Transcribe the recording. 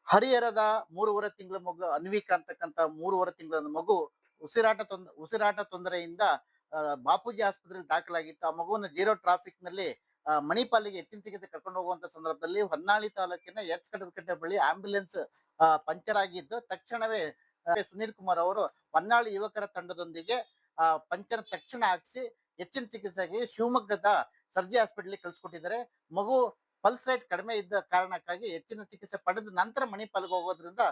ಹರಿಹರದ 3.5 ತಿಂಗಳ ಮಗು ಅನ್ವಿಕಾ ಅಂತಕ್ಕಂತ 3.5 ತಿಂಗಳ ಮಗು ಉಸಿರಾಟ ತೊಂದರೆಯಿಂದ ಬಾಪೂಜಿ ಆಸ್ಪತ್ರೆಯಲ್ಲಿ ದಾಖಲಾಗಿತ್ತು. ಆ ಮಗುವನ್ನು ಜೀರೋ ಟ್ರಾಫಿಕ್ ನಲ್ಲಿ ಮಣಿಪಾಲಿಗೆ ಹೆಚ್ಚಿನ ಚಿಕಿತ್ಸೆ ಕರ್ಕೊಂಡು ಹೋಗುವಂತ ಸಂದರ್ಭದಲ್ಲಿ ಹೊನ್ನಾಳಿ ತಾಲೂಕಿನ ಕಟ್ಟೆ ಬಳಿ ಆಂಬ್ಯುಲೆನ್ಸ್ ಪಂಚರ್ ಆಗಿದ್ದು ತಕ್ಷಣವೇ ಸುನೀಲ್ ಕುಮಾರ್ ಅವರು ಹೊನ್ನಾಳಿ ಯುವಕರ ತಂಡದೊಂದಿಗೆ ಪಂಚರ್ ತಕ್ಷಣ ಹಾಕ್ಸಿ ಹೆಚ್ಚಿನ ಚಿಕಿತ್ಸೆಗೆ ಶಿವಮೊಗ್ಗದ ಸರ್ಜಿ ಹಾಸ್ಪಿಟಲ್ ಕಳಿಸ್ಕೊಟ್ಟಿದ್ದಾರೆ. ಮಗು ಪಲ್ಸ್ ರೇಟ್ ಕಡಿಮೆ ಇದ್ದ ಕಾರಣಕ್ಕಾಗಿ ಹೆಚ್ಚಿನ ಚಿಕಿತ್ಸೆ ಪಡೆದ ನಂತರ ಮಣಿಪಾಲ್ಗೆ ಹೋಗೋದ್ರಿಂದ